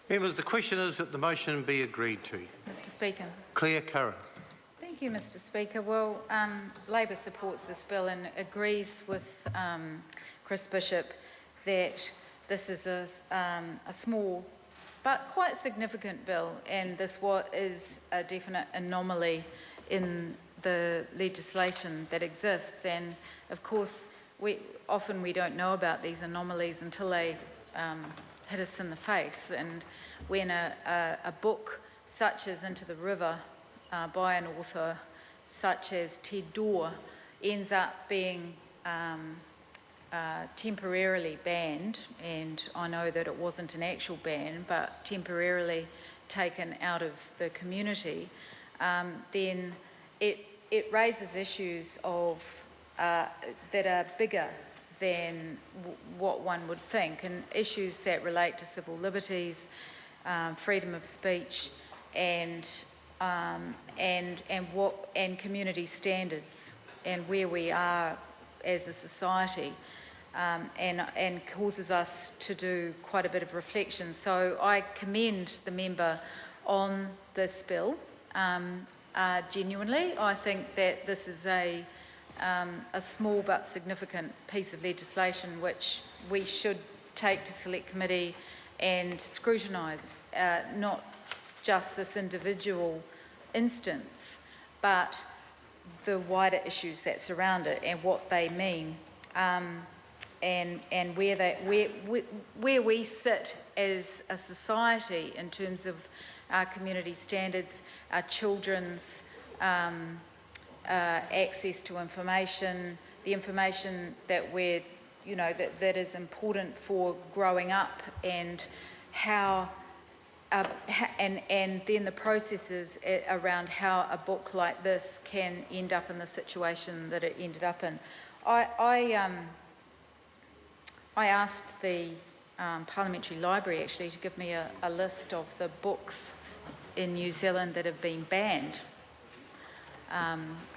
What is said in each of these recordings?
Members, the question is that the motion be agreed to. Mr Speaker. Claire Curran. Thank you, Mr Speaker. Well, Labor supports this bill and agrees with Chris Bishop that this is a small but quite significant bill, and this is a definite anomaly in the legislation that exists. And of course, we don't know about these anomalies until they hit us in the face. And when a book such as Into the River by an author such as Ted Dorr ends up being temporarily banned, and I know that it wasn't an actual ban, but temporarily taken out of the community, then it raises issues of that are bigger than what one would think, and issues that relate to civil liberties, freedom of speech, and community standards, and where we are as a society, and causes us to do quite a bit of reflection. So I commend the member on this bill. Genuinely, I think that this is a small but significant piece of legislation which we should take to Select Committee and scrutinise, not just this individual instance, but the wider issues that surround it and what they mean, and where we sit as a society in terms of our community standards, our children's access to information, the information that that is important for growing up, and how and then the processes around how a book like this can end up in the situation that it ended up in. I asked the Parliamentary Library actually to give me a list of the books in New Zealand that have been banned,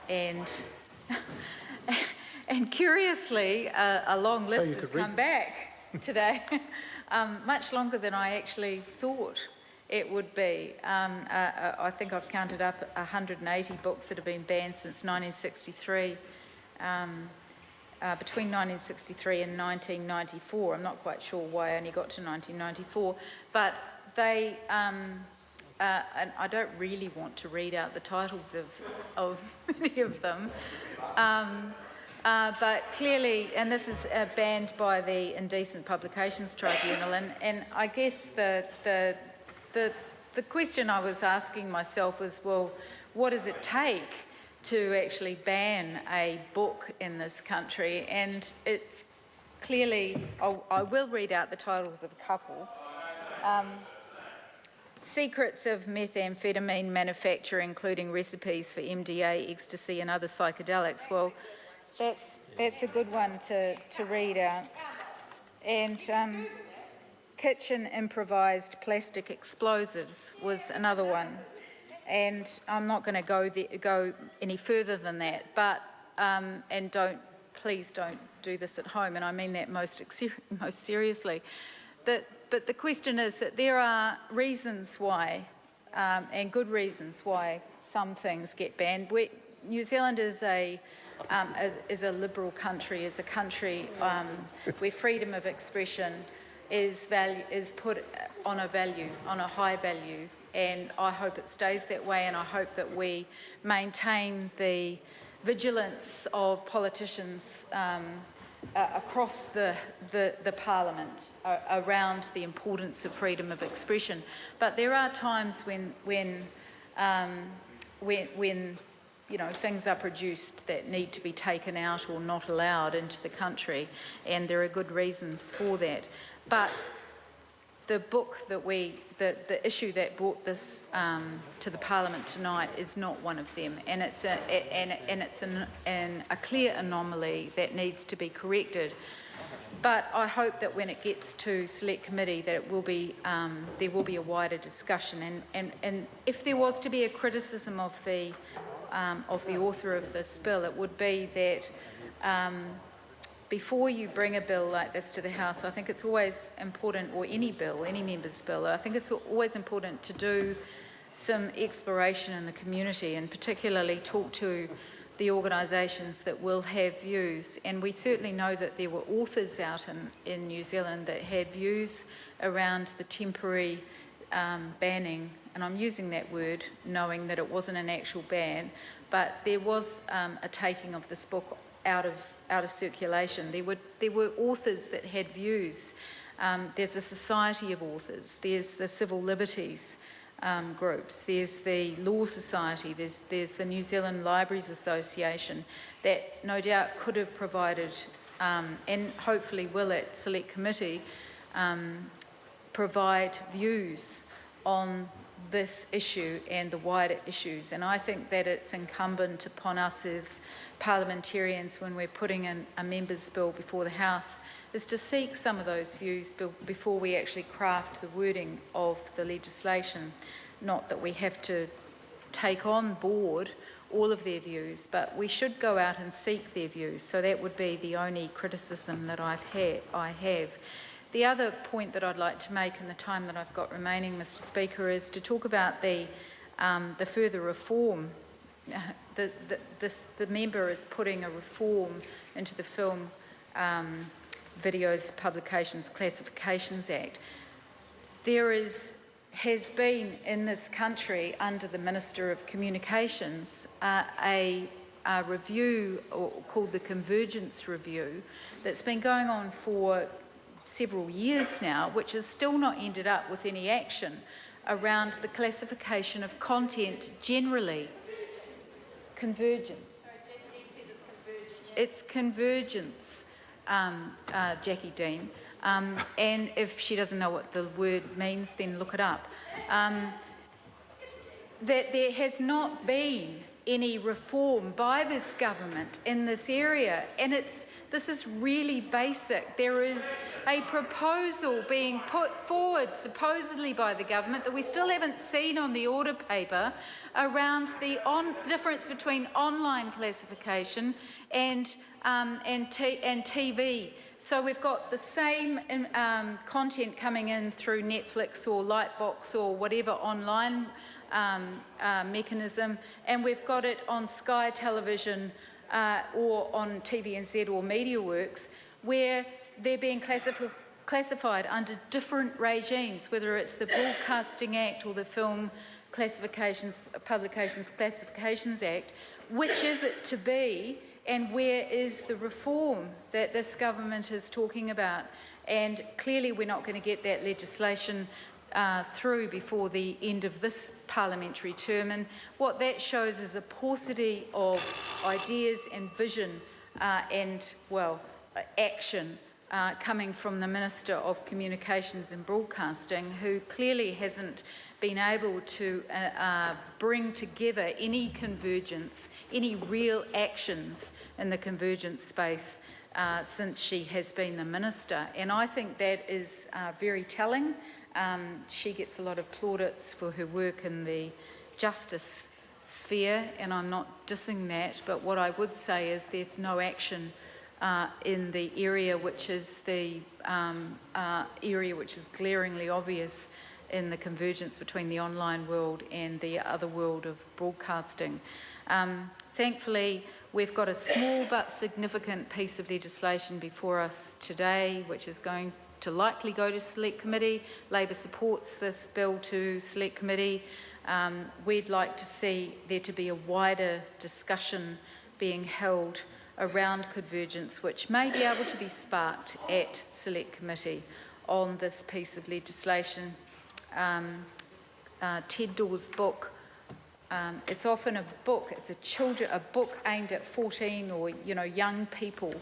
and curiously a long list has come back today, much longer than I actually thought it would be. I think I've counted up 180 books that have been banned since 1963, between 1963 and 1994. I'm not quite sure why I only got to 1994, but they, and I don't really want to read out the titles of many of them, but clearly, and this is banned by the Indecent Publications Tribunal, and I guess the question I was asking myself was, well, what does it take to actually ban a book in this country? And it's clearly, I will read out the titles of a couple. Secrets of Methamphetamine Manufacture, including recipes for MDA, ecstasy and other psychedelics. Well, that's a good one to read out. And Kitchen Improvised Plastic Explosives was another one. And I'm not going to go any further than that, but and please don't do this at home, and I mean that most seriously. But the question is that there are reasons why, and good reasons why, some things get banned. New Zealand is a liberal country, is a country where freedom of expression is put on a high value, and I hope it stays that way, and I hope that we maintain the vigilance of politicians across the Parliament around the importance of freedom of expression. But there are times when things are produced that need to be taken out or not allowed into the country, and there are good reasons for that. But the book that the issue that brought this to the Parliament tonight is not one of them, and it's a clear anomaly that needs to be corrected. But I hope that when it gets to Select Committee, that it will be there will be a wider discussion, and if there was to be a criticism of the author of this bill, it would be that before you bring a bill like this to the House, I think it's always important, or any bill, any member's bill, I think it's always important to do some exploration in the community and particularly talk to the organisations that will have views. And we certainly know that there were authors out in New Zealand that had views around the temporary banning, and I'm using that word knowing that it wasn't an actual ban, but there was a taking of this book out of circulation. There were authors that had views. There's a society of authors. There's the civil liberties groups. There's the Law Society. There's the New Zealand Libraries Association that no doubt could have provided, and hopefully will at Select Committee, provide views on this issue and the wider issues. And I think that it's incumbent upon us as parliamentarians, when we're putting in a member's bill before the House, is to seek some of those views before we actually craft the wording of the legislation. Not that we have to take on board all of their views, but we should go out and seek their views. So that would be the only criticism that I have. The other point that I'd like to make in the time that I've got remaining, Mr. Speaker, is to talk about the further reform. The member is putting a reform into the Film, Videos, Publications, Classifications Act. There has been in this country, under the Minister of Communications, a review called the Convergence Review that's been going on for several years now, which has still not ended up with any action around the classification of content generally. Convergence. It's convergence, Jackie Dean. And if she doesn't know what the word means, then look it up. That there has not been any reform by this government in this area, and this is really basic. There is a proposal being put forward supposedly by the government that we still haven't seen on the order paper around the difference between online classification and TV. So we've got the same content coming in through Netflix or Lightbox or whatever online mechanism, and we've got it on Sky Television or on TVNZ or MediaWorks, where they're being classified under different regimes, whether it's the Broadcasting Act or the Film Publications Classifications Act. Which is it to be, and where is the reform that this government is talking about? And clearly we're not going to get that legislation through before the end of this parliamentary term, and what that shows is a paucity of ideas and vision and, well, action coming from the Minister of Communications and Broadcasting, who clearly hasn't been able to bring together any convergence, any real actions in the convergence space since she has been the Minister. And I think that is very telling. She gets a lot of plaudits for her work in the justice sphere, and I'm not dissing that, but what I would say is there's no action in the area which is the area which is glaringly obvious in the convergence between the online world and the other world of broadcasting. Thankfully, we've got a small but significant piece of legislation before us today, which is going to likely go to Select Committee. Labor supports this bill to Select Committee. We'd like to see there to be a wider discussion being held around convergence, which may be able to be sparked at Select Committee on this piece of legislation. Ted Dawes' book, it's often a book, it's a book aimed at 14 or young people,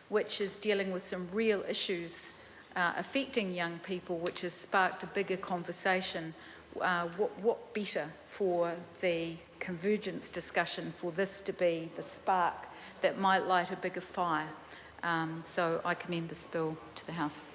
which is dealing with some real issues affecting young people, which has sparked a bigger conversation. What better for the convergence discussion for this to be the spark that might light a bigger fire? So I commend this bill to the House.